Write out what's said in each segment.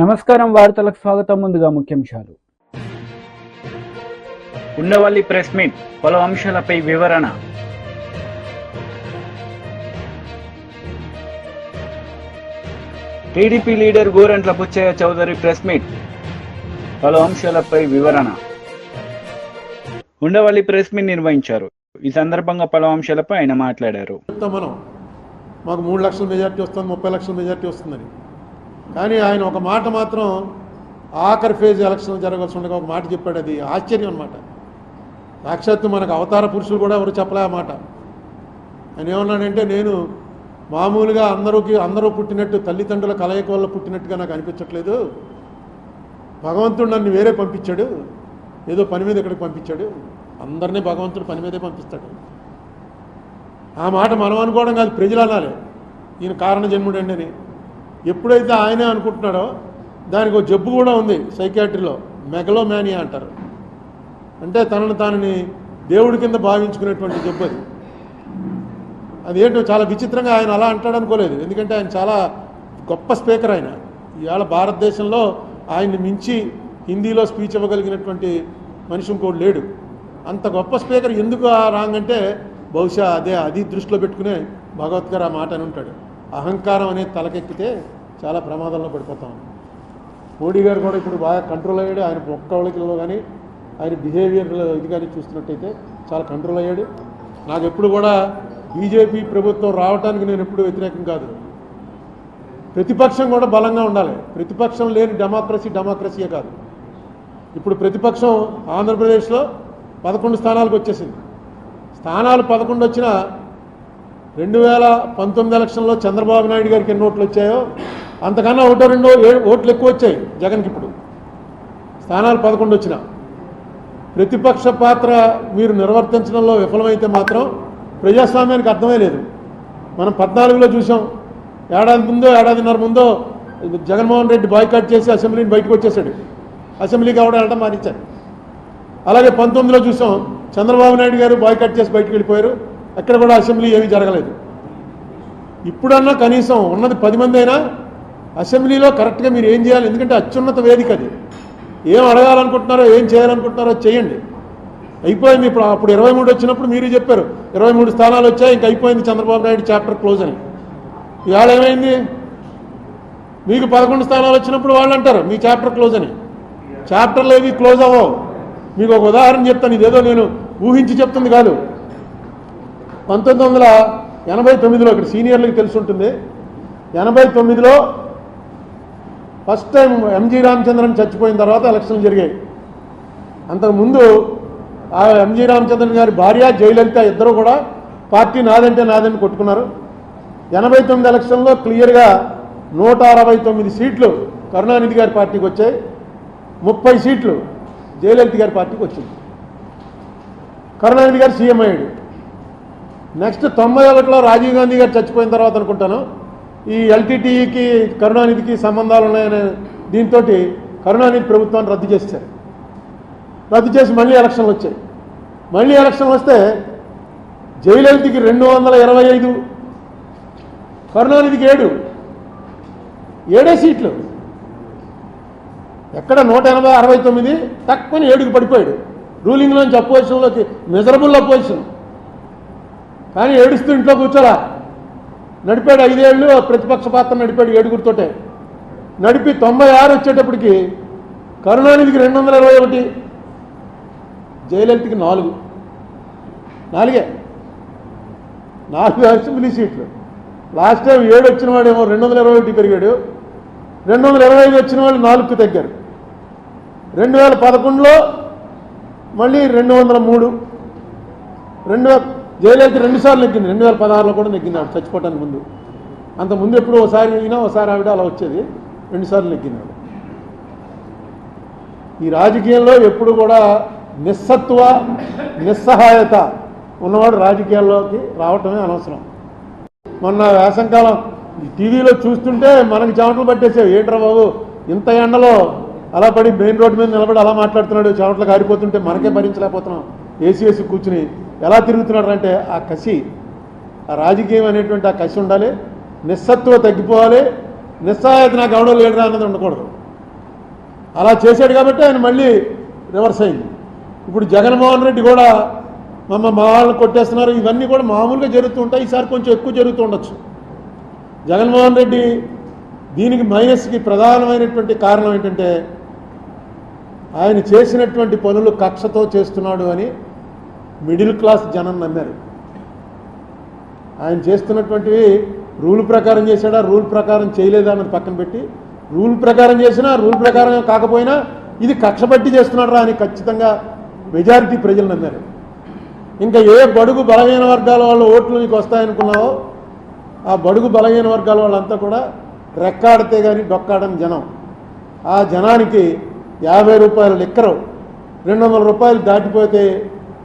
నమస్కారం, వార్తలకు స్వాగతం. ముందుగా ముఖ్యాంశాలు. ఉండవల్లి ప్రెస్ మీట్, పలు అంశాలపై వివరణ. TDP leader Gorantla Butchaiah Chowdary press meet, పలు అంశాలపై వివరణ. ఉండవల్లి ప్రెస్ మీట్ నిర్వహించారు. ఈ సందర్భంగా పలు అంశాలపై ఆయన మాట్లాడారు. మాకు 3 లక్షల మెజార్టీ వస్తుంది, 30 లక్షల మెజార్టీ వస్తుందని. కానీ ఆయన ఒక మాట మాత్రం ఆఖరి ఫేజ్ ఎలక్షన్ జరగాల్సి ఉండగా ఒక మాట చెప్పాడు. అది ఆశ్చర్యం అన్నమాట. సాక్షాత్తు మనకు అవతార పురుషులు కూడా ఎవరు చెప్పలే ఆ మాట. ఆయన ఏమన్నాడంటే, నేను మామూలుగా అందరూ పుట్టినట్టు తల్లిదండ్రుల కలయిక వల్ల పుట్టినట్టుగా నాకు అనిపించట్లేదు. భగవంతుడు నన్ను వేరే పంపించాడు, ఏదో పని మీద ఇక్కడికి పంపించాడు. అందరినీ భగవంతుడు పని మీదే పంపిస్తాడు. ఆ మాట మనం అనుకోవడం కాదు, ప్రజలు అనాలి. ఈయన కారణ జన్ముడండి అని. ఎప్పుడైతే ఆయనే అనుకుంటున్నాడో దానికి ఒక జబ్బు కూడా ఉంది సైకాట్రీలో, మెగలోమానియా అంటారు. అంటే తనని దేవుడి కింద భావించుకునేటువంటి జబ్బు అది. అదేంటో చాలా విచిత్రంగా ఆయన అలా అంటాడు అనుకోలేదు. ఎందుకంటే ఆయన చాలా గొప్ప స్పీకర్. ఆయన ఇవాళ భారతదేశంలో ఆయన్ని మించి హిందీలో స్పీచ్ ఇవ్వగలిగినటువంటి మనిషి ఇంకోటి లేడు. అంత గొప్ప స్పీకర్. ఎందుకు రాంగ్ అంటే బహుశా అది దృష్టిలో పెట్టుకునే భగవత్ గారు ఆ మాట అని ఉంటాడు. అహంకారం అనేది తలకెక్కితే చాలా ప్రమాదంలో పడిపోతాం. మోడీ గారు కూడా ఇప్పుడు బాగా కంట్రోల్ అయ్యాడు. ఆయన ఒక్కళ్ళకిలో కానీ ఆయన బిహేవియర్ ఇది కానీ చూస్తున్నట్టయితే చాలా కంట్రోల్ అయ్యాడు. నాకు ఎప్పుడు కూడా బీజేపీ ప్రభుత్వం రావడానికి నేను ఎప్పుడు వ్యతిరేకం కాదు. ప్రతిపక్షం కూడా బలంగా ఉండాలి. ప్రతిపక్షం లేని డెమోక్రసీయే కాదు. ఇప్పుడు ప్రతిపక్షం ఆంధ్రప్రదేశ్లో 11 స్థానాలకు వచ్చేసింది. స్థానాలు 11 వచ్చినా 2019 ఎలక్షన్లో చంద్రబాబు నాయుడు గారికి ఎన్ని ఓట్లు వచ్చాయో అంతకన్నా 1-2 ఓట్లు ఎక్కువ వచ్చాయి జగన్కి. ఇప్పుడు స్థానాలు 11 వచ్చినా ప్రతిపక్ష పాత్ర మీరు నిర్వర్తించడంలో విఫలమైతే మాత్రం ప్రజాస్వామ్యానికి అర్థమే లేదు. మనం 14లో చూసాం. ఏడాదిన్నర ముందో జగన్మోహన్ రెడ్డి బాయ్కాట్ చేసి అసెంబ్లీని బయటకు వచ్చేసాడు. అసెంబ్లీకి ఆవిడ వెళ్ళడం మానిచ్చారు. అలాగే 19లో చూసాం, చంద్రబాబు నాయుడు గారు బాయ్కాట్ చేసి బయటకు వెళ్ళిపోయారు. అక్కడ కూడా అసెంబ్లీ ఏమీ జరగలేదు. ఇప్పుడన్నా కనీసం ఉన్నది 10 మంది అయినా అసెంబ్లీలో కరెక్ట్గా మీరు ఏం చేయాలి. ఎందుకంటే అత్యున్నత వేదిక అది. ఏం అడగాలనుకుంటున్నారో, ఏం చేయాలనుకుంటున్నారో చేయండి. అయిపోయింది. ఇప్పుడు అప్పుడు 23 వచ్చినప్పుడు మీరు చెప్పారు 23 స్థానాలు వచ్చాయి, ఇంక అయిపోయింది చంద్రబాబు నాయుడు చాప్టర్ క్లోజ్ అని. ఇవాళ ఏమైంది? మీకు 11 స్థానాలు వచ్చినప్పుడు వాళ్ళు అంటారు మీ చాప్టర్ క్లోజ్ అని. చాప్టర్లు ఏవి క్లోజ్ అవ్వవు. మీకు ఒక ఉదాహరణ చెప్తాను. ఇదేదో నేను ఊహించి చెప్తుంది కాదు. 1989లో ఇక్కడ సీనియర్లకు తెలిసి ఉంటుంది. 89లో ఫస్ట్ టైం ఎంజీ రామచంద్రన్ చచ్చిపోయిన తర్వాత ఎలక్షన్లు జరిగాయి. అంతకుముందు ఆ ఎంజీ రామచంద్రన్ గారి భార్య జయలలిత ఇద్దరు కూడా పార్టీ నాదంటే నాదని కొట్టుకున్నారు. 89 ఎలక్షన్లో క్లియర్గా 169 సీట్లు కరుణానిధి గారి పార్టీకి వచ్చాయి. 30 సీట్లు జయలలిత గారి పార్టీకి వచ్చింది. కరుణానిధి గారు సీఎం అయ్యాడు. నెక్స్ట్ 91లో రాజీవ్ గాంధీ గారు చచ్చిపోయిన తర్వాత అనుకుంటాను ఈ ఎల్టీటీఈకి కరుణానిధికి సంబంధాలు ఉన్నాయనే దీంతో కరుణానిధి ప్రభుత్వాన్ని రద్దు చేశారు. రద్దు చేసి మళ్ళీ ఎలక్షన్లు వచ్చాయి. మళ్ళీ ఎలక్షన్లు వస్తే జయలలితకి 225, కరుణానిధికి 7 సీట్లు. ఎక్కడ 169 తక్కువ 7కి పడిపోయాడు. రూలింగ్లోంచి అపోజిషన్లోకి, మిజరబుల్ అపోజిషన్. కానీ ఏడుస్తూ ఇంట్లో కూర్చోలా. నడిపాడు 5 ఏళ్ళు ప్రతిపక్ష పాత్ర నడిపాడు 7గురితోటే. నడిపి 96 వచ్చేటప్పటికి కరుణానిధికి 221, జయలలితకి 4 అసెంబ్లీ సీట్లు. లాస్ట్ టైం 7 వచ్చిన వాడేమో 221 పెరిగాడు. 225 వచ్చిన వాళ్ళు 4కు తగ్గారు. 2011లో మళ్ళీ 203. జయలలిత 2 సార్లు నెగ్గింది. 2016లో కూడా నెగ్గింది ఆవిడ చచ్చిపోవటానికి ముందు. అంతకుముందు ఎప్పుడు ఒకసారి ఈయన ఒకసారి ఆవిడ అలా వచ్చేది. 2 సార్లు నెగ్గింది ఆవిడ. ఈ రాజకీయంలో ఎప్పుడు కూడా నిస్సహాయత ఉన్నవాడు రాజకీయాల్లోకి రావటమే అనవసరం. మొన్న వేసంకాలం టీవీలో చూస్తుంటే మనకి చెమటలు పట్టేసావు. ఏంట్రా బాబు ఇంత ఎండలో అలా పడి మెయిన్ రోడ్డు మీద నిలబడి అలా మాట్లాడుతున్నాడు, చెమటలకు ఆరిపోతుంటే మనకే భరించలేకపోతున్నాం. ఏసీ కూర్చుని ఎలా తిరుగుతున్నాడు అంటే ఆ కసి, ఆ రాజకీయం అనేటువంటి ఆ కసి ఉండాలి. నిస్సత్వ తగ్గిపోవాలి. నిస్సహాయత నాకు ఎవడో లేడరా అన్నది ఉండకూడదు. అలా చేశాడు కాబట్టి ఆయన మళ్ళీ రివర్స్ అయింది. ఇప్పుడు జగన్మోహన్ రెడ్డి కూడా మా వాళ్ళని కొట్టేస్తున్నారు, ఇవన్నీ కూడా మామూలుగా జరుగుతూ ఉంటాయి. ఈసారి కొంచెం ఎక్కువ జరుగుతూ ఉండొచ్చు. జగన్మోహన్ రెడ్డి దీనికి మైనస్కి ప్రధానమైనటువంటి కారణం ఏంటంటే ఆయన చేసినటువంటి పనులు కక్షతో చేస్తున్నాడు అని మిడిల్ క్లాస్ జనం నమ్మారు. ఆయన చేస్తున్నటువంటివి రూల్ ప్రకారం చేశాడా, రూల్ ప్రకారం చేయలేదా అన్నది పక్కన పెట్టి, రూల్ ప్రకారం చేసినా రూల్ ప్రకారం కాకపోయినా ఇది కక్ష పట్టి చేస్తున్నాడు అని ఖచ్చితంగా మెజారిటీ ప్రజలు నమ్మారు. ఇంకా ఏ బడుగు బలహీన వర్గాల వాళ్ళ ఓట్లు నీకు వస్తాయనుకున్నావో ఆ బడుగు బలహీన వర్గాల వాళ్ళంతా కూడా రెక్కాడితే కానీ డొక్కాడని జనం. ఆ జనానికి 50 రూపాయల లిక్కరు 200 రూపాయలు దాటిపోతే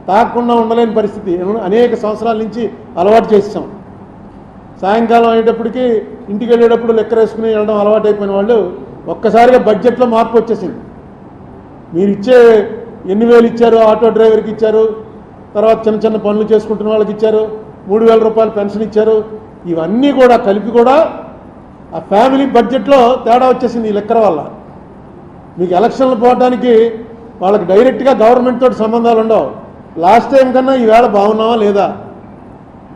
తాకుండా ఉండలేని పరిస్థితి అనేక సంవత్సరాల నుంచి అలవాటు చేసాం. సాయంకాలం అయ్యేటప్పటికి ఇంటికి వెళ్ళేటప్పుడు లెక్కర వేసుకుని వెళ్ళడం అలవాటు అయిపోయిన వాళ్ళు ఒక్కసారిగా బడ్జెట్లో మార్పు వచ్చేసింది. మీరు ఇచ్చే ఎన్ని వేలు ఇచ్చారు, ఆటో డ్రైవర్కి ఇచ్చారు, తర్వాత చిన్న చిన్న పనులు చేసుకుంటున్న వాళ్ళకి ఇచ్చారు, 3000 రూపాయలు పెన్షన్ ఇచ్చారు, ఇవన్నీ కూడా కలిపి కూడా ఆ ఫ్యామిలీ బడ్జెట్లో తేడా వచ్చేసింది ఈ లెక్కర వల్ల. మీకు ఎలక్షన్లు పోవడానికి వాళ్ళకి డైరెక్ట్గా గవర్నమెంట్ తోటి సంబంధాలు ఉండవు. లాస్ట్ టైం కన్నా ఈవేళ బాగున్నావా లేదా,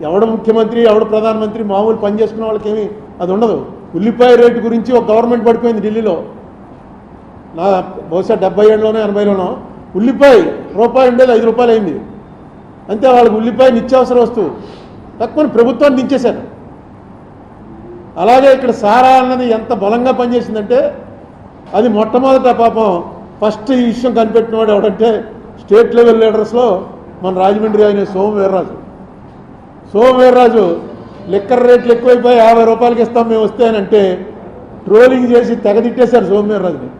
ఎవడు ముఖ్యమంత్రి ఎవడు ప్రధానమంత్రి మామూలు పని చేసుకునే వాళ్ళకి ఏమీ అది ఉండదు. ఉల్లిపాయ రేటు గురించి ఒక గవర్నమెంట్ పడిపోయింది ఢిల్లీలో, నా బహుశా 77లోనో 80లోనో ఉల్లిపాయ రూపాయి ఉండేది 5 రూపాయలు అయింది. అంతే, వాళ్ళకి ఉల్లిపాయ నిత్యావసర వస్తువు తక్కువ ప్రభుత్వాన్ని దించేశారు. అలాగే ఇక్కడ సారా అన్నది ఎంత బలంగా పనిచేసిందంటే అది మొట్టమొదట పాపం ఫస్ట్ ఈ విషయం కనిపెట్టినవాడు ఎవడంటే స్టేట్ లెవెల్ లీడర్స్లో మన రాజమండ్రి ఆయన సోమవీర్రాజు లిక్కర్ రేట్లు ఎక్కువైపోయి 50 రూపాయలకి ఇస్తాం మేము వస్తే అని అంటే ట్రోలింగ్ చేసి తెగదిట్టేశారు సోమవీర్రాజుని.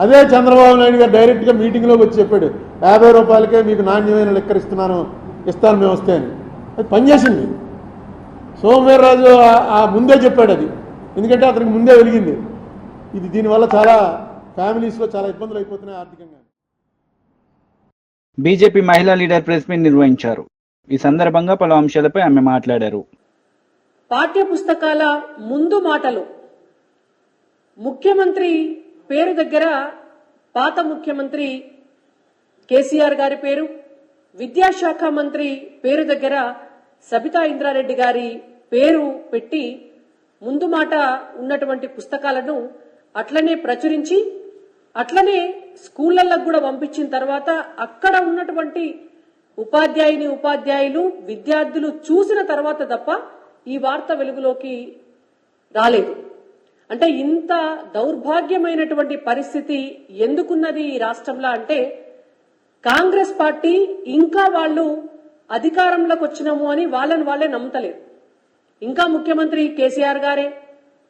అదే చంద్రబాబు నాయుడు గారు డైరెక్ట్గా మీటింగ్లోకి వచ్చి చెప్పాడు 50 రూపాయలకే మీకు నాణ్యమైన లిక్కర్ ఇస్తాను మేము వస్తే అని. అది పనిచేసింది. సోమవీర్రాజు ఆ ముందే చెప్పాడు అది, ఎందుకంటే అతనికి ముందే వెలిగింది. ఇది దీనివల్ల చాలా ఫ్యామిలీస్లో చాలా ఇబ్బందులు అయిపోతున్నాయి ఆర్థికంగా. బీజేపీ మహిళా లీడర్ ప్రెస్ మీట్ నిర్వహించారు. ఈ సందర్భంగా పలు అంశాలపై ఆమె మాట్లాడారు. పాఠ్య పుస్తకాల ముందు మాటలు ముఖ్యమంత్రి పేరు దగ్గర పాత ముఖ్యమంత్రి కేసీఆర్ గారి పేరు, విద్యాశాఖ మంత్రి పేరు దగ్గర సబితా ఇంద్రారెడ్డి గారి పేరు పెట్టి ముందు మాట ఉన్నటువంటి పుస్తకాలను అట్లనే ప్రచురించి అట్లనే స్కూళ్లకు కూడా పంపించిన తర్వాత అక్కడ ఉన్నటువంటి ఉపాధ్యాయులు విద్యార్థులు చూసిన తర్వాత తప్ప ఈ వార్త వెలుగులోకి రాలేదు. అంటే ఇంత దౌర్భాగ్యమైనటువంటి పరిస్థితి ఎందుకున్నది ఈ రాష్ట్రంలో అంటే కాంగ్రెస్ పార్టీ ఇంకా వాళ్ళు అధికారంలోకి వచ్చినాము అని వాళ్ళే నమ్ముతలేరు. ఇంకా ముఖ్యమంత్రి కేసీఆర్ గారే,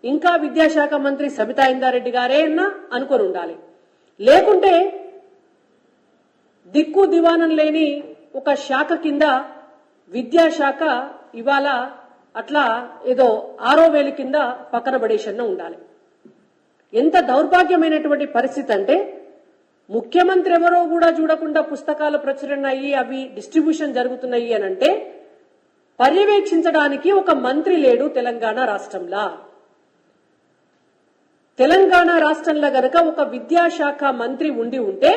ఇంకా విద్యాశాఖ మంత్రి సబితా ఇంద్రారెడ్డి గారే అన్నా అనుకొని ఉండాలి. లేకుంటే దిక్కు దివానం లేని ఒక శాఖ కింద విద్యాశాఖ ఇవాళ అట్లా ఏదో 6వ వేలు కింద పక్కన పడేసన్న ఉండాలి. ఎంత దౌర్భాగ్యమైనటువంటి పరిస్థితి అంటే ముఖ్యమంత్రి ఎవరో కూడా చూడకుండా పుస్తకాలు ప్రచురణ అయ్యి అవి డిస్ట్రిబ్యూషన్ జరుగుతున్నాయి అని అంటే పర్యవేక్షించడానికి ఒక మంత్రి లేడు తెలంగాణ రాష్ట్రంలో. తెలంగాణ రాష్ట్రంలో గనక ఒక విద్యాశాఖ మంత్రి ఉండి ఉంటే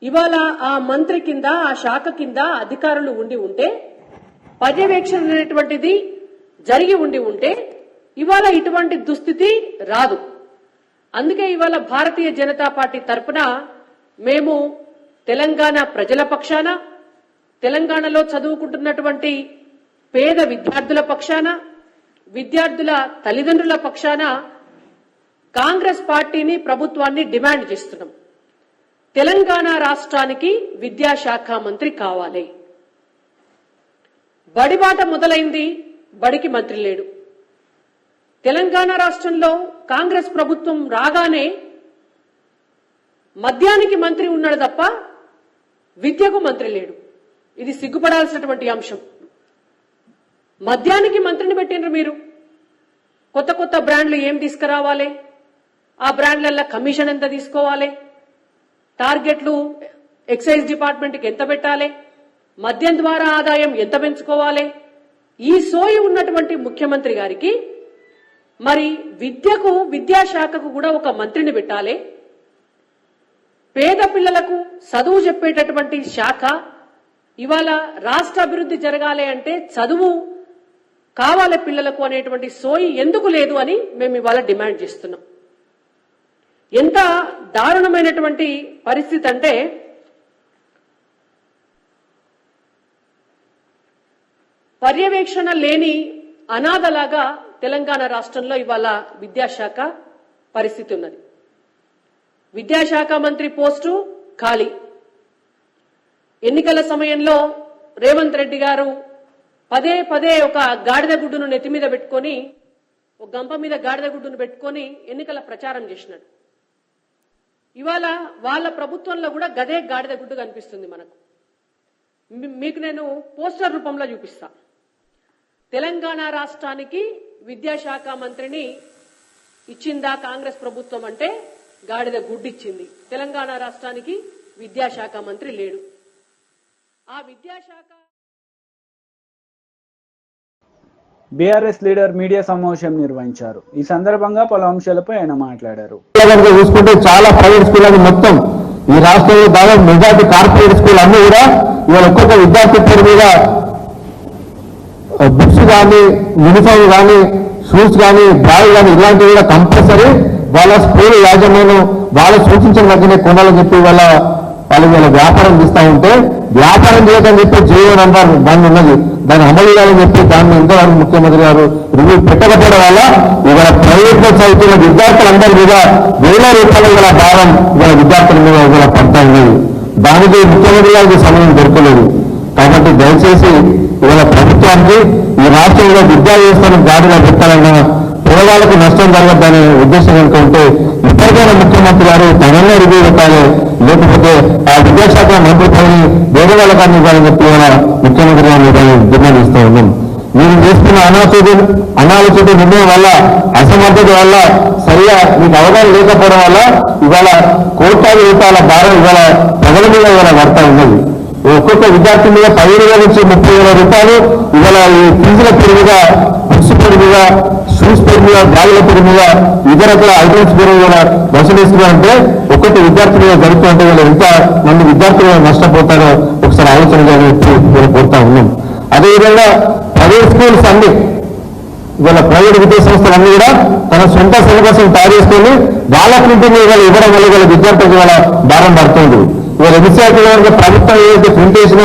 ఇవాళ ఆ మంత్రి కింద ఆ శాఖ కింద అధికారులు ఉండి ఉంటే పర్యవేక్షణ అనేటువంటిది జరిగి ఉండి ఉంటే ఇవాళ ఇటువంటి దుస్థితి రాదు. అందుకే ఇవాళ భారతీయ జనతా పార్టీ తరఫున మేము తెలంగాణ ప్రజల పక్షాన, తెలంగాణలో చదువుకుంటున్నటువంటి పేద విద్యార్థుల పక్షాన, విద్యార్థుల తల్లిదండ్రుల పక్షాన కాంగ్రెస్ పార్టీని ప్రభుత్వాన్ని డిమాండ్ చేస్తున్నాం. తెలంగాణ రాష్ట్రానికి విద్యాశాఖ మంత్రి కావాలి. బడిబాట మొదలైంది, బడికి మంత్రి లేడు. తెలంగాణ రాష్ట్రంలో కాంగ్రెస్ ప్రభుత్వం రాగానే మద్యానికి మంత్రి ఉన్నాడు తప్ప విద్యకు మంత్రి లేడు. ఇది సిగ్గుపడాల్సినటువంటి అంశం. మద్యానికి మంత్రిని పెట్టినరు మీరు. కొత్త కొత్త బ్రాండ్లు ఏం తీసుకురావాలి, ఆ బ్రాండ్ల కమిషన్ ఎంత తీసుకోవాలి, టార్గెట్లు ఎక్సైజ్ డిపార్ట్మెంట్కి ఎంత పెట్టాలి, మద్యం ద్వారా ఆదాయం ఎంత పెంచుకోవాలి, ఈ సోయి ఉన్నటువంటి ముఖ్యమంత్రి గారికి మరి విద్యాశాఖకు కూడా ఒక మంత్రిని పెట్టాలి. పేద పిల్లలకు చదువు చెప్పేటటువంటి శాఖ ఇవాళ రాష్ట్ర అభివృద్ధి జరగాలి అంటే చదువు కావాలి పిల్లలకు అనేటువంటి సోయి ఎందుకు లేదు అని మేము ఇవాళ డిమాండ్ చేస్తున్నాం. ఎంత దారుణమైనటువంటి పరిస్థితి అంటే పర్యవేక్షణ లేని అనాథలాగా తెలంగాణ రాష్ట్రంలో ఇవాళ విద్యాశాఖ పరిస్థితి ఉన్నది. విద్యాశాఖ మంత్రి పోస్టు ఖాళీ. ఎన్నికల సమయంలో రేవంత్ రెడ్డి గారు పదే పదే ఒక గాడిద గుడ్డును నెత్తి మీద పెట్టుకొని, ఒక గంప మీద గాడిద గుడ్డును పెట్టుకొని ఎన్నికల ప్రచారం చేసినాడు. ఇవాళ వాళ్ళ ప్రభుత్వంలో కూడా గదే గాడిద గుడ్డు కనిపిస్తుంది మనకు. మీకు నేను పోస్టర్ రూపంలో చూపిస్తా. తెలంగాణ రాష్ట్రానికి విద్యాశాఖ మంత్రిని ఇచ్చిందా కాంగ్రెస్ ప్రభుత్వం అంటే గాడిద గుడ్డు ఇచ్చింది. తెలంగాణ రాష్ట్రానికి విద్యాశాఖ మంత్రి లేడు. ఆ విద్యాశాఖ బీఆర్ఎస్ లీడర్ మీడియా సమావేశం నిర్వహించారు. ఈ సందర్భంగా పలు అంశాలపై ఆయన మాట్లాడారు. చూసుకుంటే చాలా ప్రైవేట్ స్కూల్ మొత్తం ఈ రాష్ట్రంలో దాదాపు మెజార్టీ కార్పొరేట్ స్కూల్ అన్ని కూడా ఇవాళ ఒక్కొక్క విద్యార్థి పేరు మీద బుక్స్ కానీ, యూనిఫామ్ కానీ, షూస్ కానీ, బ్యాగ్ కానీ ఇలాంటివి కూడా కంపల్సరీ వాళ్ళ స్కూల్ యాజమాన్యం వాళ్ళు సూచించిన దగ్గరే కొనాలని చెప్పి వాళ్ళు వ్యాపారం చేస్తూ ఉంటే, వ్యాపారం చేయదని చెప్పి జీవో నంబర్ దాన్ని ఉన్నది, దాన్ని అమలు చేయాలని చెప్పి దాన్ని ఎంతవరకు ముఖ్యమంత్రి గారు రివ్యూ పెట్టకపోవడం వల్ల ఇవాళ ప్రైవేట్ లో చదువుతున్న విద్యార్థులందరి మీద వేల రూపాయల గల భారం ఇవాళ విద్యార్థుల మీద ఇవాళ పడతా ఉన్నది. దానికి ముఖ్యమంత్రి గారికి సమయం దొరకలేదు. కాబట్టి దయచేసి ఇవాళ ప్రభుత్వానికి ఈ రాష్ట్రంలో విద్యా వ్యవస్థను గాడిగా పెట్టాలన్నా పేదవాళ్ళకు నష్టం జరగద్దనే ఉద్దేశం కనుక ఉంటే ఇప్పటికైనా ముఖ్యమంత్రి గారు తననే రివ్యూ పెట్టాలి, లేకపోతే ఆ విద్యాశాఖ మంత్రి పదవి వేరే వాళ్ళకాన్ని ఇవ్వాలని చెప్పి ముఖ్యమంత్రి గారు డిమాండ్ ఇస్తూ ఉన్నాం. మీరు చేస్తున్న అనాలోచిత నిర్ణయం వల్ల, అసమర్థత వల్ల, సరిగా మీకు అవగాహన లేకపోవడం వల్ల ఇవాళ కోట్లాది రూపాయల భారం ఇవాళ ప్రజల మీద ఇవాళ పడతా ఉన్నది. ఒక్కొక్క విద్యార్థి మీద 15,000 నుంచి 30,000 రూపాయలు ఇవాళ ఈ ఫీజుల పేరు మీద, బుక్స్ పేరు మీద, షూస్ పేరు మీద, బ్యాగుల పేరు మీద, ఇతరత్ర ఐటమ్స్ పేరు మీద వసూలిస్తున్నారంటే ఒక్కొక్క విద్యార్థి మీద జరుగుతుంటే వీళ్ళు ఎంత మంది విద్యార్థులు నష్టపోతారో ఒకసారి ఆలోచన చేయాలని కోరుతా ఉన్నాం. అదేవిధంగా ప్రైవేట్ స్కూల్స్ అన్ని ఇవాళ ప్రైవేట్ విద్యా సంస్థలన్నీ కూడా తన సొంత సిలబస్ తయారు చేసుకొని వాళ్ళ ప్రింటింగ్ ఇవ్వడం వల్ల వీళ్ళ విద్యార్థులకు ఇవాళ భారం పడుతుంది. ఇవాళ విద్యార్థి ప్రభుత్వం ఏదైతే ప్రింట్ చేసిన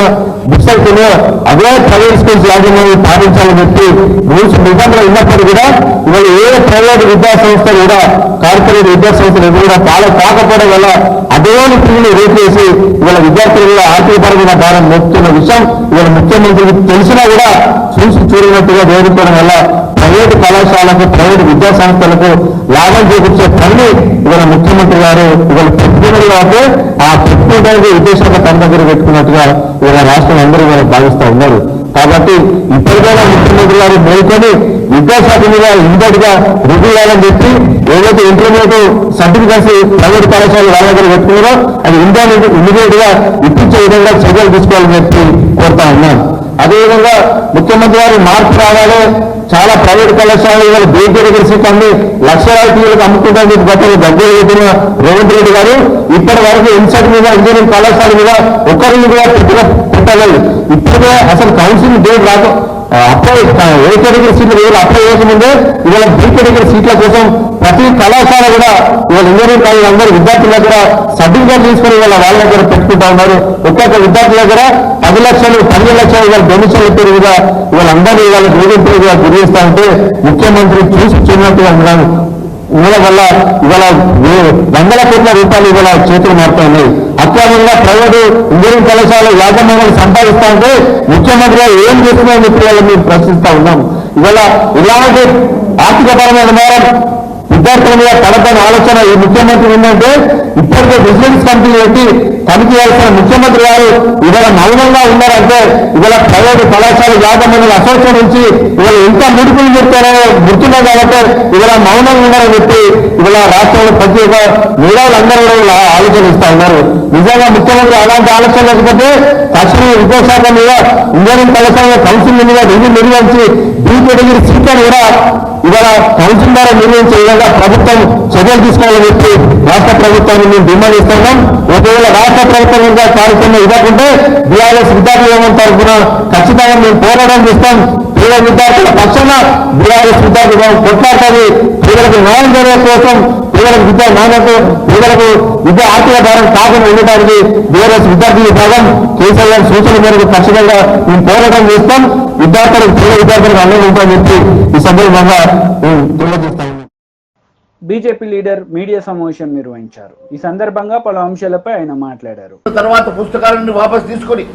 బుక్స్ అయితే అదే ప్రైవేట్ స్కూల్స్ యాజమాన్యం పాటించాలని చెప్పి రూల్స్ నిబంధనలు ఉన్నప్పుడు కూడా ఇవాళ ఏ ప్రైవేట్ విద్యా సంస్థలు కూడా కార్పొరేట్ విద్యా సంస్థలు కూడా ఫాలో కాకపోవడం వల్ల అదే ఫీజులు రేట్ చేసి ఇవాళ విద్యార్థులు కూడా ఆర్థికపరమైన భారం మోపుతున్న విషయం ఇవాళ ముఖ్యమంత్రికి తెలిసినా కూడా చూసి చూడనట్టుగా వేడుకోవడం వల్ల ప్రైవేటు కళాశాలకు, ప్రైవేటు విద్యా సంస్థలకు లాభం చేకూర్చే పని ఇవాళ ముఖ్యమంత్రి గారు ఇవాళ పెట్టుకున్నది కాబట్టి ఆ పెట్టుకోవడానికి విద్యాశాఖ తన దగ్గర పెట్టుకున్నట్టుగా ఇవాళ రాష్ట్రం అందరూ ఇవాళ భావిస్తూ ఉన్నారు. కాబట్టి ఇప్పటికైనా ముఖ్యమంత్రి గారు మేల్కొని విద్యాశాఖ మీద ఇమ్మీడియట్ గా రివ్యూ చేయాలని చెప్పి ఏదైతే ఇంటర్మీడియట్ సర్టిఫికెట్స్ ప్రైవేట్ కళాశాలలు వాళ్ళ దగ్గర పెట్టుకున్నారో అది ఇమ్మీడియట్ గా ఇప్పించే విధంగా చర్యలు తీసుకోవాలని చెప్పి కోరుతా ఉన్నాను. అదేవిధంగా ముఖ్యమంత్రి గారు మార్పు రావాలి. చాలా ప్రైవేట్ కళాశాలలు ఇవాళ బీజేపీ సీట్ అన్ని లక్షలాది పిల్లలకు అమ్ముకుంటారని గతంలో దగ్గర పెట్టిన రేవంత్ రెడ్డి గారు ఇప్పటి వరకు ఇన్సెట్ మీద, ఇంజనీరింగ్ కళాశాల మీద ఒక్కరిని కూడా పెట్టలేదు. ఇప్పుడే అసలు కౌన్సిలింగ్ డేట్ రాదు. అప్లై ఏ కేటగిరీ సీట్లు అప్లై చేసముందే ఇవాళ బీ కేటగిరీ సీట్ల కోసం ప్రతి కళాశాల కూడా ఇవాళ ఇంజనీరింగ్ కాలేజ్ అందరూ విద్యార్థుల దగ్గర సర్టిఫికేట్ తీసుకుని ఇవాళ వాళ్ళ దగ్గర పెట్టుకుంటా ఉన్నారు. ఒక్కొక్క విద్యార్థుల దగ్గర 10 లక్షలు 12 లక్షలు ఇవాళ డొనేషన్ల పేరు మీద వీళ్ళందరూ ఇవాళ వేధింపులుగా గురి చేస్తా ఉంటే ముఖ్యమంత్రి చూసి చూడనట్టుగా ఉండడం వల్ల ఇవాళ 100 కోట్ల రూపాయలు ఇవాళ చేతులు మారుతా ఉన్నాయి. అక్రమంగా ప్రైవేటు ఇంజనీరింగ్ కళాశాల యాజమాన్యాలు సంపాదిస్తా ఉంటే ముఖ్యమంత్రి ఏం చేస్తున్నారని చెప్పి వాళ్ళు మేము ప్రశ్నిస్తా ఉన్నాం. ఇవాళ ఇలాంటి ఆర్థికపరమైన నేరం విద్యార్థుల మీద పడతాని ఆలోచన ఈ ముఖ్యమంత్రి ఏంటంటే ఇప్పటికే విజిలెన్స్ కమిటీ పెట్టి తనిఖీ చేయాల్సిన ముఖ్యమంత్రి గారు ఇవాళ మౌనంగా ఉన్నారంటే ఇవాళ ప్రైవేటు కళాశాల యాజమాన్యాల అసోసియేషన్ నుంచి ఇవాళ ఎంత ముడుపులు చెప్తారో గుర్తున్నాయి కాబట్టి ఇవాళ మౌనంగా ఉన్నారని చెప్పి ఇవాళ రాష్ట్రంలో ప్రత్యేక మేధావులందరూ కూడా ఆలోచన ఇస్తా ఉన్నారు. నిజంగా ముఖ్యమంత్రి అలాంటి ఆలోచన లేకపోతే తక్షణమే విద్యాశాఖ మీద, ఇంజనీరింగ్ కళాశాల కౌన్సిలింగ్ మీద రివ్యూ నిర్వహించి బీ కేటగిరీ సీట్లను కూడా ఇవాళ కౌన్సిల్ ద్వారా నిర్వహించే విధంగా ప్రభుత్వం చర్యలు తీసుకోవాలని చెప్పి రాష్ట్ర ప్రభుత్వాన్ని మేము డిమాండ్ ఇస్తున్నాం. ఒకవేళ రాష్ట్ర ప్రభుత్వం ఇంకా కార్యక్రమం ఇవ్వకుంటే బీఆర్ఎస్ విద్యార్థుల తరఫున ఖచ్చితంగా మేము పోరాటం చేస్తాం. పేద విద్యార్థుల పక్షాన బీఆర్ఎస్ విద్యార్థులు కొట్లాడుతుంది. పేదలకు న్యాయం జరిగే కోసం, పేదలకు విద్యా నాణ్యత, పేదలకు విద్యా ఆర్థిక భారం కాకుండా ఉండటానికి బీఆర్ఎస్ విద్యార్థి విభాగం కేసీఆర్ సూచన మేరకు ఖచ్చితంగా మేము పోరాటం చేస్తాం. విద్యార్థులకు పేద విద్యార్థులకు అండగా ఉంటామని చెప్పి ఈ సందర్భంగా మేము తెలియజేస్తాం. బీజేపీ లీడర్ మీడియా సమావేశం నిర్వహించారు. ఈ సందర్భంగా పలు అంశాలపై ఆయన మాట్లాడారు. తర్వాత పుస్తకాలను వాపసు తీసుకొని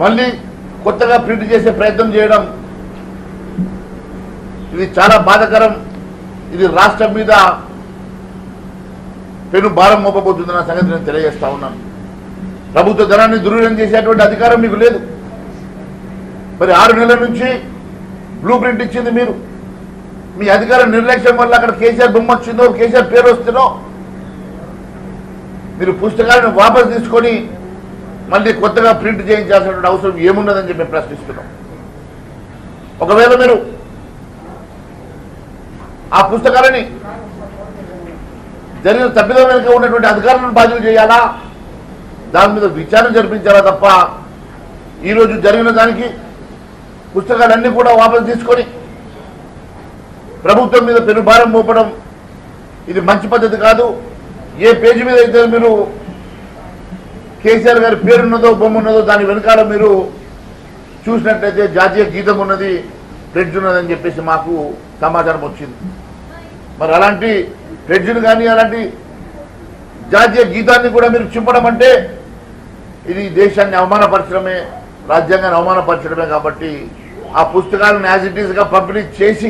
మళ్ళీ కొత్తగా ప్రింట్ చేసే ప్రయత్నం చేయడం ఇది చాలా బాధాకరం. ఇది రాష్ట్రం మీద పెను భారం మోపబోతుందన్న సంగతి నేను తెలియజేస్తా ఉన్నాను. ప్రభుత్వ ధనాన్ని దుర్వినియోగం చేసేటువంటి అధికారం మీకు లేదు. మరి 6 నెలల నుంచి బ్లూ ప్రింట్ ఇచ్చింది మీరు. మీ అధికార నిర్లక్ష్యం వల్ల అక్కడ కేసీఆర్ బొమ్మ వచ్చిందో, కేసీఆర్ పేరు వస్తుందో, మీరు పుస్తకాలను వాపసు తీసుకొని మళ్ళీ కొత్తగా ప్రింట్ చేయించాల్సినటువంటి అవసరం ఏమున్నదని చెప్పి ప్రశ్నిస్తున్నాం. ఒకవేళ మీరు ఆ పుస్తకాలని జరిగిన తప్పిదం వెనుక ఉన్నటువంటి అధికారులను బాధ్యులు చేయాలా, దాని మీద విచారణ జరిపించాలా తప్ప ఈరోజు జరిగిన దానికి పుస్తకాలన్నీ కూడా వాపసు తీసుకొని ప్రభుత్వం మీద పెనుభారం మోపడం ఇది మంచి పద్ధతి కాదు. ఏ పేజీ మీద అయితే మీరు కేసీఆర్ గారి పేరున్నదో, బొమ్మ ఉన్నదో దాని వెనకాల మీరు చూసినట్లయితే జాతీయ గీతం ఉన్నది, ప్లెడ్జ్ ఉన్నదని చెప్పేసి మాకు సమాచారం వచ్చింది. మరి అలాంటి ప్లెడ్జ్ను కానీ అలాంటి జాతీయ గీతాన్ని కూడా మీరు చింపడం అంటే ఇది దేశాన్ని అవమానపరచడమే, రాజ్యాంగాన్ని అవమానపరచడమే. కాబట్టి ఆ పుస్తకాలను యాజ్ ఇట్ ఈస్గా పంపిణీ చేసి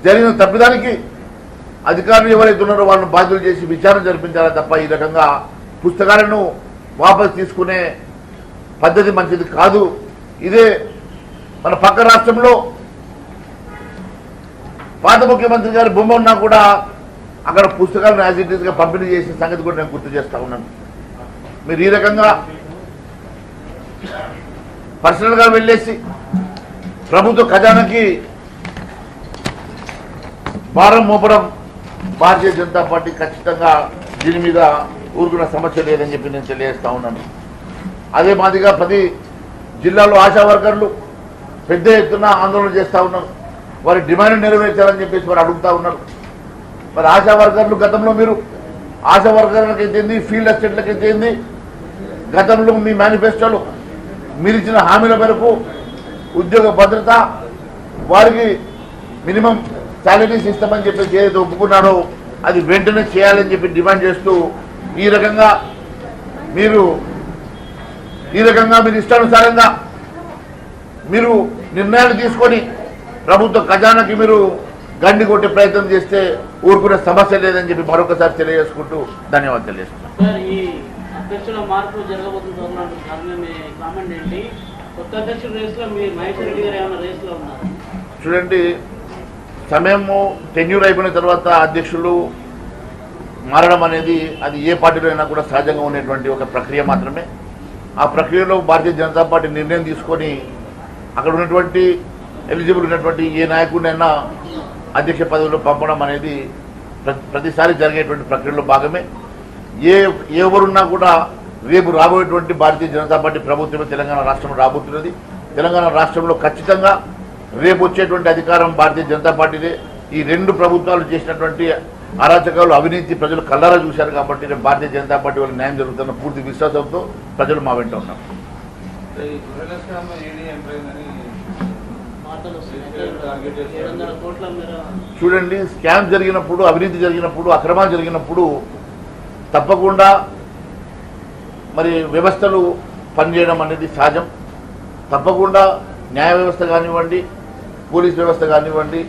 జరిగిన తప్పిదానికి అధికారులు ఎవరైతే ఉన్నారో వాళ్ళని బాధ్యులు చేసి విచారణ జరిపించాలి తప్ప ఈ రకంగా పుస్తకాలను వాపసు తీసుకునే పద్ధతి మంచిది కాదు. ఇదే మన పక్క రాష్ట్రంలో పాత ముఖ్యమంత్రి గారి బొమ్మ ఉన్నా కూడా అక్కడ పుస్తకాలను యాజ్ ఇట్ ఈస్గా పంపిణీ చేసిన సంగతి కూడా నేను గుర్తు చేస్తా ఉన్నాను. మీరు ఈ రకంగా పర్సనల్గా వెళ్ళేసి ప్రభుత్వ ఖజానాకి భారం మోపడం భారతీయ జనతా పార్టీ ఖచ్చితంగా దీని మీద ఊరుకున్న సమస్య లేదని చెప్పి నేను తెలియజేస్తా ఉన్నాను. అదే మాదిరిగా 10 జిల్లాల్లో ఆశా వర్కర్లు పెద్ద ఎత్తున ఆందోళన చేస్తూ ఉన్నారు. వారి డిమాండ్ నెరవేర్చాలని చెప్పేసి వారు అడుగుతూ ఉన్నారు. మరి ఆశా వర్కర్లు గతంలో మీరు ఆశా వర్కర్లకు అయితే ఫీల్డ్ అసిస్టెంట్లకు అయితే గతంలో మీ మేనిఫెస్టోలో మీరు ఇచ్చిన హామీల మేరకు ఉద్యోగ భద్రత, వారికి మినిమం శాలరీస్ ఇస్తామని చెప్పేసి ఏదైతే ఒప్పుకున్నారో అది వెంటనే చేయాలని చెప్పి డిమాండ్ చేస్తూ ఈ రకంగా మీరు ఇష్టానుసారంగా మీరు నిర్ణయాలు తీసుకొని ప్రభుత్వ ఖజానాకి మీరు గండి కొట్టే ప్రయత్నం చేస్తే ఊరుకునే సమస్య లేదని చెప్పి మరొకసారి తెలియజేసుకుంటూ ధన్యవాదాలు తెలియజేస్తున్నాను. ఈ అధ్యక్షుల మార్పు జరగబోతుంది కామెంట్ ఏంటి? కొత్త అధ్యక్షుల రేసులో మీ మహేశ్వర రెడ్డి గారు ఏమైనా రేసులో ఉన్నారు? చూడండి, సమయము టెన్యూర్ అయిపోయిన తర్వాత అధ్యక్షులు మారడం అనేది అది ఏ పార్టీలో అయినా కూడా సహజంగా ఉండేటువంటి ఒక ప్రక్రియ మాత్రమే. ఆ ప్రక్రియలో భారతీయ జనతా పార్టీ నిర్ణయం తీసుకొని అక్కడ ఉన్నటువంటి ఎలిజిబుల్ ఉన్నటువంటి ఏ నాయకుడినైనా అధ్యక్ష పదవిలో పంపడం అనేది ప్రతిసారి జరిగేటువంటి ప్రక్రియలో భాగమే. ఎవరున్నా కూడా రేపు రాబోయేటువంటి భారతీయ జనతా పార్టీ ప్రభుత్వమే తెలంగాణ రాష్ట్రంలో రాబోతున్నది. తెలంగాణ రాష్ట్రంలో ఖచ్చితంగా రేపు వచ్చేటువంటి అధికారం భారతీయ జనతా పార్టీదే. ఈ 2 ప్రభుత్వాలు చేసినటువంటి అరాచకాలు, అవినీతి ప్రజలు కళ్ళారా చూశారు. కాబట్టి రేపు భారతీయ జనతా పార్టీ వాళ్ళకి న్యాయం జరుగుతున్న పూర్తి విశ్వాసంతో ప్రజలు మా వెంట ఉన్నారు. చూడండి, స్కామ్ జరిగినప్పుడు, అవినీతి జరిగినప్పుడు, అక్రమాలు జరిగినప్పుడు తప్పకుండా మరి వ్యవస్థలు పనిచేయడం అనేది సహజం. తప్పకుండా న్యాయ వ్యవస్థ కానివ్వండి, పోలీస్ వ్యవస్థ కానివ్వండి,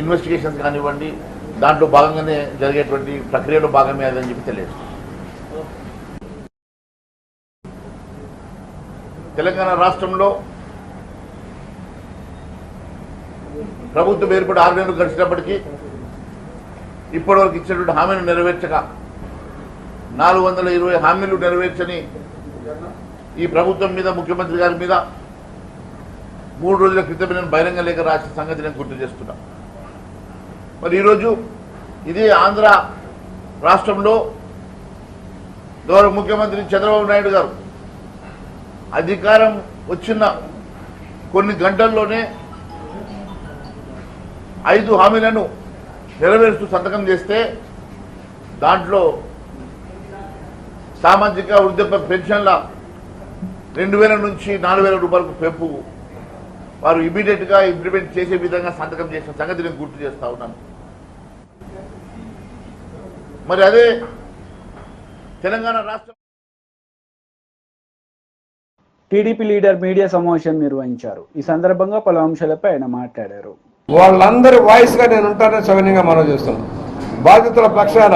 ఇన్వెస్టిగేషన్స్ కానివ్వండి, దాంట్లో భాగంగానే జరిగేటువంటి ప్రక్రియలో భాగమే అదని చెప్పి తెలియజేస్తుంది. తెలంగాణ రాష్ట్రంలో ప్రభుత్వం ఏర్పడి 6 నెలలు గడిచినప్పటికీ ఇప్పటివరకు ఇచ్చినటువంటి హామీలు నెరవేర్చక 420 హామీలు నెరవేర్చని ఈ ప్రభుత్వం మీద, ముఖ్యమంత్రి గారి మీద 3 రోజుల క్రితమే నేను బహిరంగ లేఖ రాసిన సంగతి నేను గుర్తు చేస్తున్నా. మరి ఈరోజు ఇది ఆంధ్ర రాష్ట్రంలో గౌరవ ముఖ్యమంత్రి చంద్రబాబు నాయుడు గారు అధికారం వచ్చిన కొన్ని గంటల్లోనే 5 హామీలను నెరవేరుస్తూ సంతకం చేస్తే దాంట్లో సామాజిక వృద్ధాప్య పెన్షన్ల 2000 నుంచి 4000 రూపాయలకు పెంపు వారు ఇమీడియట్గా ఇంప్లిమెంట్ చేసే విధంగా సంతకం చేసిన సంగతి నేను గుర్తు చేస్తా ఉన్నాను. మరి అదే తెలంగాణ రాష్ట్రం టీడీపీ లీడర్ మీడియా సమావేశం నిర్వహించారు. ఈ సందర్భంగా పలు అంశాలపై ఆయన మాట్లాడారు. వాళ్ళందరి వాయిస్గా నేను ఉంటానని సవినయంగా మనవి చేస్తున్నాను. బాధితుల పక్షాన,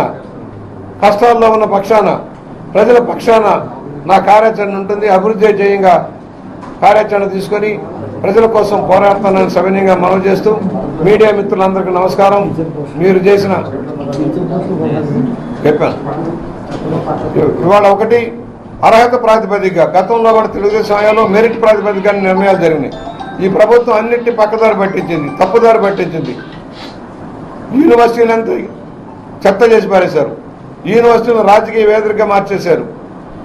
కష్టాల్లో ఉన్న పక్షాన, ప్రజల పక్షాన నా కార్యాచరణ ఉంటుంది. అభివృద్ధి ధ్యేయంగా కార్యాచరణ తీసుకొని ప్రజల కోసం పోరాడతానని సవినయంగా మనవి చేస్తూ, మీడియా మిత్రులందరికీ నమస్కారం. మీరు చేసిన చెప్పాను ఇవాళ ఒకటి అర్హత ప్రాతిపదికగా, గతంలో కూడా తెలుగుదేశం హయాంలో మెరిట్ ప్రాతిపదికగా నిర్ణయాలు జరిగినాయి. ఈ ప్రభుత్వం అన్నింటినీ పక్కదారి పట్టించింది, తప్పుదారి పట్టించింది. యూనివర్సిటీలంతా చెత్త చేసి పారేశారు. యూనివర్సిటీలను రాజకీయ వేదికగా మార్చేశారు.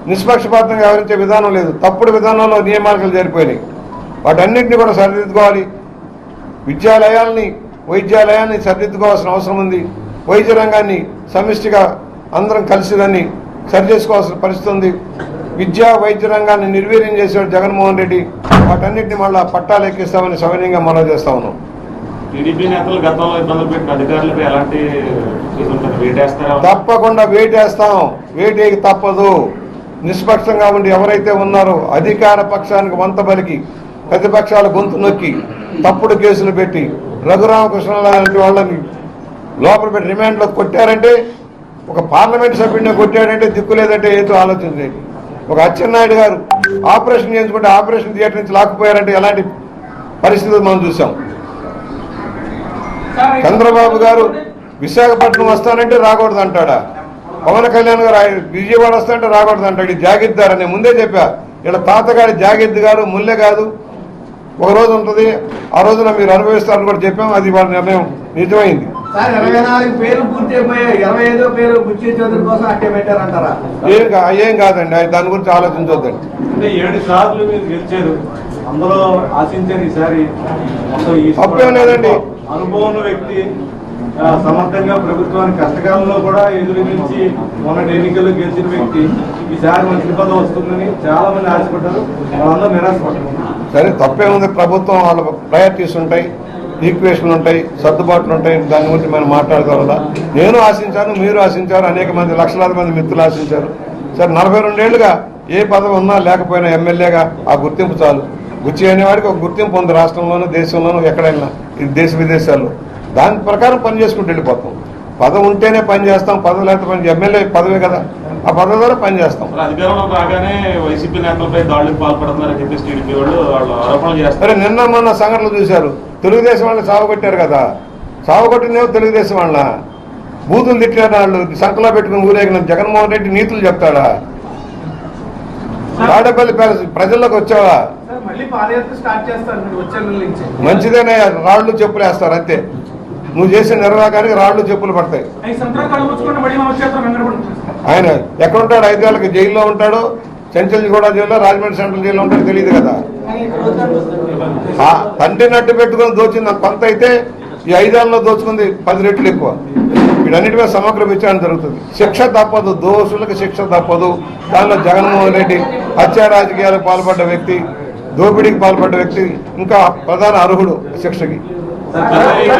నిష్పక్షపాతంగా వ్యవహరించే విధానం లేదు. తప్పుడు విధానంలో నియామకాలు జరిపోయినాయి. వాటన్నింటినీ కూడా సరిదిద్దుకోవాలి. విద్యాలయాల్ని, వైద్యాలయాన్ని సరిదిద్దుకోవాల్సిన అవసరం ఉంది. వైద్య రంగాన్ని సమిష్టిగా అందరం కలిసి దాన్ని సరిచేసుకోవాల్సిన పరిస్థితి ఉంది. విద్యా వైద్య రంగాన్ని నిర్వీర్యం చేశాడు జగన్మోహన్ రెడ్డి. వాటన్నింటినీ మళ్ళా పట్టాలు ఎక్కిస్తామని సవినయంగా మనవి చేస్తా ఉన్నాం. టీడీపీ నేతలు గతంలో ఇబ్బందులు పెట్టిన అధికారులపై ఎలాంటి తప్పకుండా వేటేస్తాం. వేటేకి తప్పదు. నిష్పక్షంగా ఉండి ఎవరైతే ఉన్నారో అధికార పక్షానికి వంత బలికి ప్రతిపక్షాల గొంతు నొక్కి తప్పుడు కేసులు పెట్టి రఘురామకృష్ణ లాంటి వాళ్ళని లోపల పెట్టి రిమాండ్లో కొట్టారంటే, ఒక పార్లమెంట్ సభ్యుడిని కొట్టాడంటే దిక్కు లేదంటే ఏదో ఆలోచించండి. ఒక అచ్చెన్నాయుడు గారు ఆపరేషన్ చేయించుకుంటే ఆపరేషన్ థియేటర్ నుంచి లాక్కుపోయారంటే ఎలాంటి పరిస్థితులు మనం చూసాం. చంద్రబాబు గారు విశాఖపట్నం వస్తానంటే రాకూడదు అంటాడా? పవన్ కళ్యాణ్ గారు విజయవాడ వస్తానంటే రాకూడదు అంటాడు. ఈ జాగిద్దార్ అని ముందే చెప్పా. ఇలా తాతగారి జాగిద్ది గారు ముల్లె కాదు. ఒక రోజు ఉంటుంది, ఆ రోజున మీరు అనుభవిస్తారని కూడా చెప్పాం. అది వాళ్ళ నిర్ణయం నిజమైంది. 24 పేర్లు పూర్తి అయిపోయాయి. 25వ పేరు బుచ్చి చౌదరి కోసం అట్టే పెట్టారంటారా? ఏం కాదండి, దాని గురించి ఆలోచించొద్దండి. అంటే 7 సార్లు మీరు గెలిచారు, అందులో ఆశించారు. ఈసారి తప్పేం లేదండి. అనుభవం వ్యక్తి సమర్థంగా ప్రభుత్వానికి కష్టకాలంలో కూడా ఎదురించి మొన్నటి ఎన్నికల్లో గెలిచిన వ్యక్తి ఈసారి మంత్రి పదవి వస్తుందని చాలా మంది ఆశపడ్డారు. వాళ్ళందరూ నిరాశపడ్డారు. సరే, తప్పేముంది. ప్రభుత్వం వాళ్ళ ప్రయారిటీస్ ఉంటాయి, ఈక్వేషన్లు ఉంటాయి, సర్దుబాట్లు ఉంటాయి. దాని గురించి మనం మాట్లాడుకోవాలా. నేను ఆశించాను, మీరు ఆశించారు, అనేక మంది లక్షలాది మంది మిత్రులు ఆశించారు. సరే, 42 ఏళ్లుగా ఏ పదవి ఉన్నా లేకపోయినా ఎమ్మెల్యేగా ఆ గుర్తింపు చాలు. బుచ్చి అనేవాడికి ఒక గుర్తింపు ఉంది రాష్ట్రంలోనూ, దేశంలోనూ, ఎక్కడైనా. ఇది దేశ విదేశాల్లో. దాని ప్రకారం పని చేసుకుంటూ వెళ్ళిపోతాం. పదవి ఉంటేనే పని చేస్తాం, పదవి లేకపోతే పని. ఎమ్మెల్యే పదవే కదా, ఆ పదవి ద్వారా పని చేస్తాం. అధికారంలో రాగానే వైసీపీ నేతలపై దాడులకు పాల్పడుతున్నారని చెప్పేసి టీడీపీ వాళ్ళు ఆరోపణలు చేస్తారు. సరే, నిన్న మొన్న సంఘటనలు చూశారు. తెలుగుదేశం వాళ్ళని సావగొట్టారు కదా. సావగొట్టినేమో తెలుగుదేశం వాళ్ళ బూతులు తిట్టారు. వాళ్ళు సంకలో పెట్టుకుని ఊరేగిన జగన్మోహన్ రెడ్డి నీతులు చెప్తాడా? తాడేపల్లి ప్యాలెస్ ప్రజల్లోకి వచ్చావా? మంచిదేనే, రాళ్లు చెప్పులు వేస్తారు అంతే. నువ్వు చేసే నిర్వాహకానికి రాళ్లు చెప్పులు పడతాయి. ఆయన ఎక్కడుంటాడు? 5 ఏళ్ళకి జైల్లో ఉంటాడు. చెంచల్గూడ జైల్లో, రాజమండ్రి సెంట్రల్ జైల్లో ఉంటాడు. తెలియదు కదా. తండ్రి నట్టు పెట్టుకుని దోచింది కొంత అయితే, ఈ 5 ఏళ్ళలో దోచుకుంది 10 రెట్లు ఎక్కువ. వీటన్నిటి మీద సమగ్ర విచారణ జరుగుతుంది. శిక్ష తప్పదు, దోషులకు శిక్ష తప్పదు. దానిలో జగన్మోహన్ రెడ్డి హత్యా రాజకీయాలకు పాల్పడ్డ వ్యక్తి, దోపిడీకి పాల్పడ్డ వ్యక్తి ఇంకా ప్రధాన అర్హుడు శిక్షకి.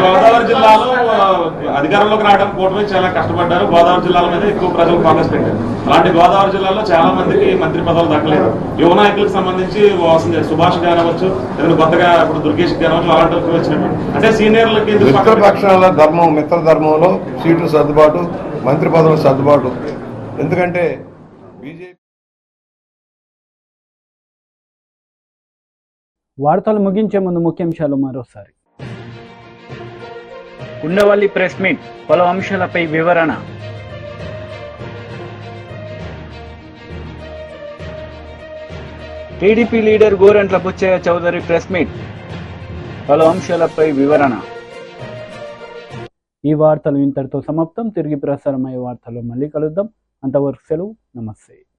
గోదావరి జిల్లాలో అధికారంలోకి రావడానికి కూటమి చాలా కష్టపడ్డారు. గోదావరి జిల్లాల మీద ఎక్కువ ప్రజలు ఫోకస్ పెట్టారు. అలాంటి గోదావరి జిల్లాలో చాలా మందికి మంత్రి పదవులు దక్కలేదు. యువ నాయకులకు సంబంధించి సుభాష్ కానివచ్చు, లేదంటే కొత్తగా ఇప్పుడు దుర్గేష్ కానివచ్చు, అలాంటి వచ్చినట్టు. అంటే సీనియర్లకి మిత్రపక్షాల ధర్మం, మిత్ర ధర్మంలో సీట్లు సర్దుబాటు, మంత్రి పదవులు సర్దుబాటు. ఎందుకంటే బీజేపీ వార్తలు ముగించే ముందు ముఖ్యాంశాలు మరోసారి. ఉండవల్లి ప్రెస్ మీట్, పలు అంశాలపై వివరణ. TDP leader Gorantla Butchaiah Chowdary press meet, పలు అంశాలపై వివరణ. ఈ వార్తలు ఇంతటితో సమాప్తం. తిరిగి ప్రసారమయ్యే వార్తల్లో మళ్ళీ కలుద్దాం. అంతవరకు సెలవు. నమస్తే.